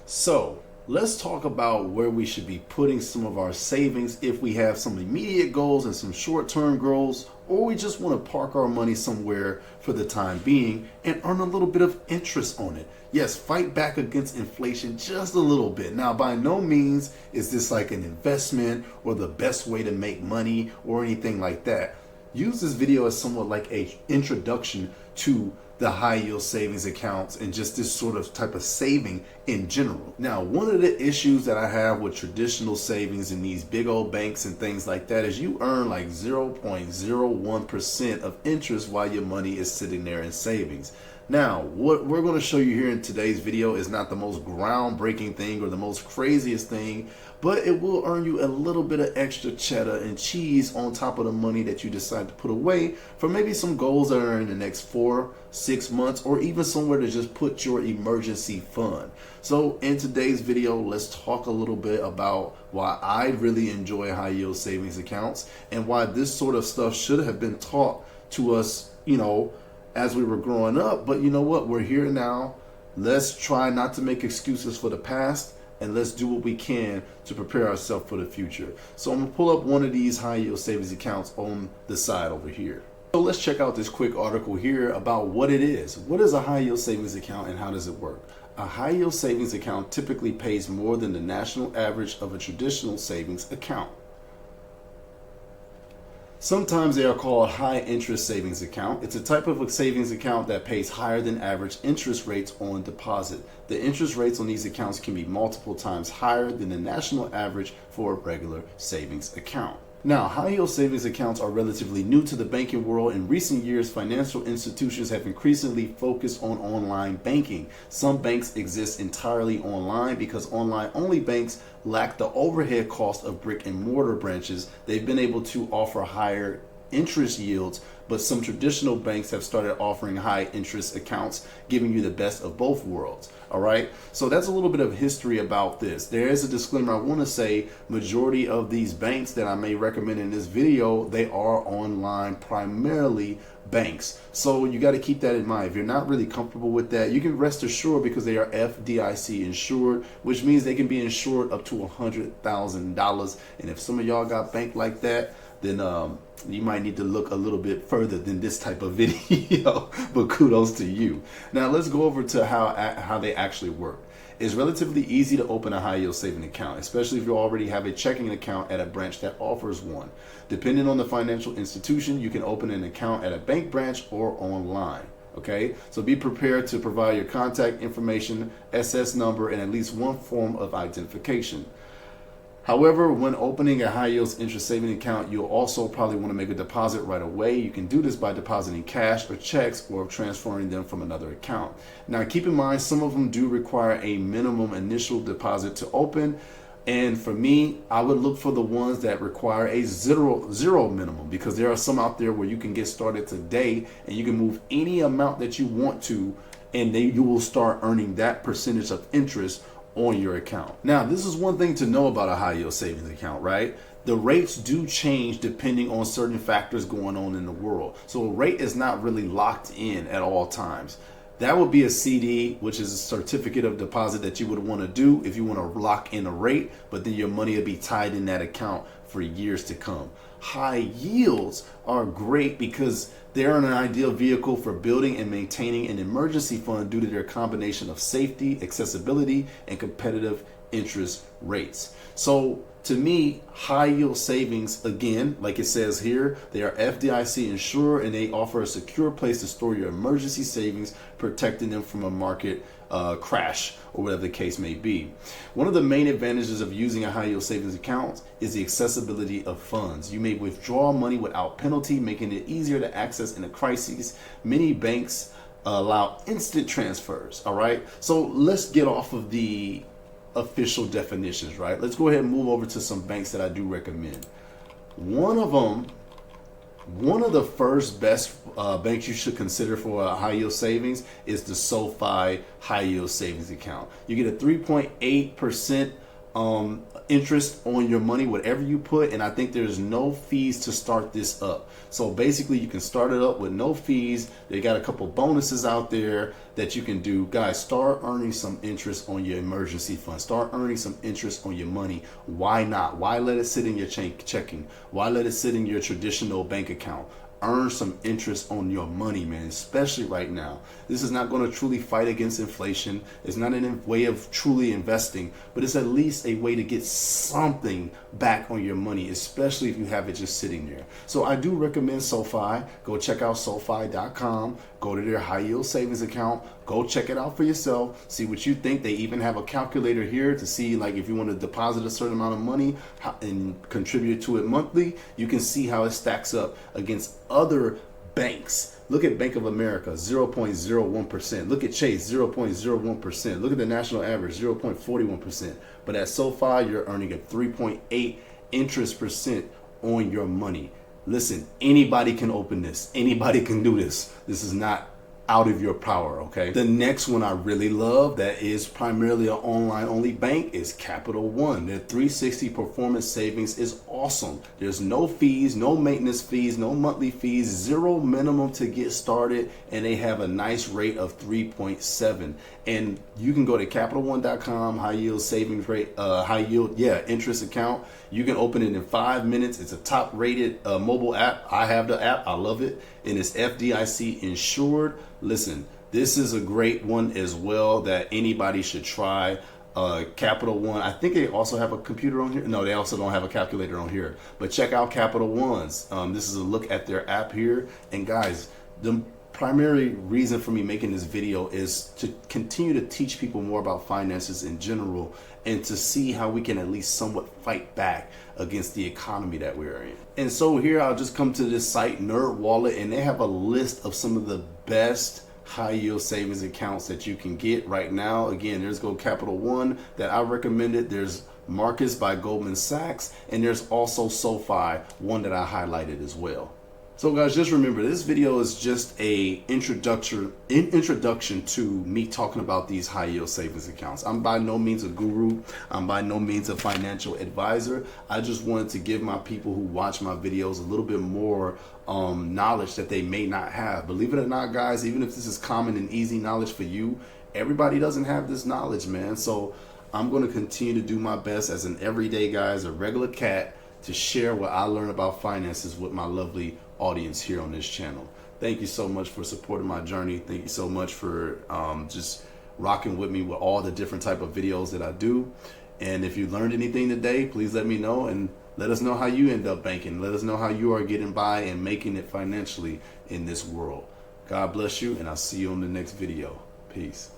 So let's talk about where we should be putting some of our savings if we have some immediate goals and some short-term goals, or we just want to park our money somewhere for the time being and earn a little bit of interest on it. Yes, fight back against inflation just a little bit. Now, by no means is this like an investment or the best way to make money or anything like that. Use this video as somewhat like a introduction to the high yield savings accounts and just this sort of type of saving in general. Now, one of the issues that I have with traditional savings in these big old banks and things like that is you earn like 0.01% of interest while your money is sitting there in savings. Now, what we're going to show you here in today's video is not the most groundbreaking thing or the most craziest thing, but it will earn you a little bit of extra cheddar and cheese on top of the money that you decide to put away for maybe some goals that are in the next 4-6 months, or even somewhere to just put your emergency fund. So in today's video, let's talk a little bit about why I really enjoy high yield savings accounts and why this sort of stuff should have been taught to us, as we were growing up. But you know what? We're here now. Let's try not to make excuses for the past, and let's do what we can to prepare ourselves for the future. So I'm gonna pull up one of these high yield savings accounts on the side over here. So let's check out this quick article here about what it is. What is a high yield savings account and how does it work? A high yield savings account typically pays more than the national average of a traditional savings account. Sometimes they are called high interest savings account. It's a type of a savings account that pays higher than average interest rates on deposit. The interest rates on these accounts can be multiple times higher than the national average for a regular savings account. Now, high yield savings accounts are relatively new to the banking world. In recent years, financial institutions have increasingly focused on online banking. Some banks exist entirely online because online only banks lack the overhead cost of brick and mortar branches. They've been able to offer higher interest yields, but some traditional banks have started offering high interest accounts, giving you the best of both worlds. All right, so that's a little bit of history about this. There is a disclaimer I want to say: majority of these banks that I may recommend in this video, they are online, primarily banks. So you got to keep that in mind. If you're not really comfortable with that, you can rest assured because they are FDIC insured, which means they can be insured up to $100,000. And if some of y'all got bank like that, then you might need to look a little bit further than this type of video, but kudos to you. Now let's go over to how they actually work. It's relatively easy to open a high yield saving account, especially if you already have a checking account at a branch that offers one. Depending on the financial institution, you can open an account at a bank branch or online. Okay, so be prepared to provide your contact information, SS number, and at least one form of identification. However, when opening a high yield interest saving account, you'll also probably want to make a deposit right away. You can do this by depositing cash or checks or transferring them from another account. Now, keep in mind, some of them do require a minimum initial deposit to open. And for me, I would look for the ones that require a zero minimum, because there are some out there where you can get started today and you can move any amount that you want to, and you will start earning that percentage of interest on your account. Now, this is one thing to know about a high yield savings account, right? The rates do change depending on certain factors going on in the world. So a rate is not really locked in at all times. That would be a CD, which is a certificate of deposit that you would want to do if you want to lock in a rate, but then your money will be tied in that account for years to come. High yields are great because they're an ideal vehicle for building and maintaining an emergency fund due to their combination of safety, accessibility, and competitive interest rates. So to me, high yield savings, again, like it says here, they are FDIC insured and they offer a secure place to store your emergency savings, protecting them from a market crash or whatever the case may be. One of the main advantages of using a high yield savings account is the accessibility of funds. You may withdraw money without penalty, making it easier to access in a crisis. Many banks allow instant transfers. All right, so let's get off of the official definitions, right? Let's go ahead and move over to some banks that I do recommend. One of the first best banks you should consider for a high yield savings is the SoFi high yield savings account. You get a 3.8% interest on your money, whatever you put, and I think there's no fees to start this up. So basically you can start it up with no fees. They got a couple bonuses out there that you can do. Guys, start earning some interest on your emergency fund. Start earning some interest on your money. Why not? Why let it sit in your checking? Why let it sit in your traditional bank account? Earn some interest on your money, man, especially right now. This is not going to truly fight against inflation. It's not a way of truly investing, but it's at least a way to get something back on your money, especially if you have it just sitting there. So I do recommend SoFi. Go check out SoFi.com. Go to their high yield savings account. Go check it out for yourself. See what you think. They even have a calculator here to see, like, if you want to deposit a certain amount of money and contribute to it monthly, you can see how it stacks up against other banks. Look at Bank of America, 0.01%. Look at Chase, 0.01%. Look at the national average, 0.41%. But at SoFi, you're earning a 3.8 interest percent on your money. Listen, anybody can open this. Anybody can do this. This is not out of your power, okay? The next one I really love that is primarily an online only bank is Capital One. Their 360 performance savings is awesome. There's no fees, no maintenance fees, no monthly fees, zero minimum to get started, and they have a nice rate of 3.7. And you can go to CapitalOne.com, high yield savings rate, interest account. You can open it in 5 minutes. It's a top rated mobile app. I have the app. I love it. And it's FDIC insured. Listen, this is a great one as well that anybody should try. Capital One, I think they also have a computer on here. No, they also don't have a calculator on here. But check out Capital One's. This is a look at their app here. And guys, the primary reason for me making this video is to continue to teach people more about finances in general and to see how we can at least somewhat fight back against the economy that we're in. And so here I'll just come to this site, Nerd Wallet, and they have a list of some of the best high yield savings accounts that you can get right now. Again, there's Capital One that I recommended. There's Marcus by Goldman Sachs, and there's also SoFi, one that I highlighted as well. So guys, just remember, this video is just a introduction to me talking about these high yield savings accounts. I'm by no means a guru. I'm by no means a financial advisor. I just wanted to give my people who watch my videos a little bit more knowledge that they may not have. Believe it or not, guys, even if this is common and easy knowledge for you, everybody doesn't have this knowledge, man. So I'm going to continue to do my best as an everyday guy, as a regular cat, to share what I learn about finances with my lovely audience here on this channel. Thank you so much for supporting my journey. Thank you so much for just rocking with me with all the different type of videos that I do. And if you learned anything today, please let me know and let us know how you end up banking. Let us know how you are getting by and making it financially in this world. God bless you, and I'll see you on the next video. Peace.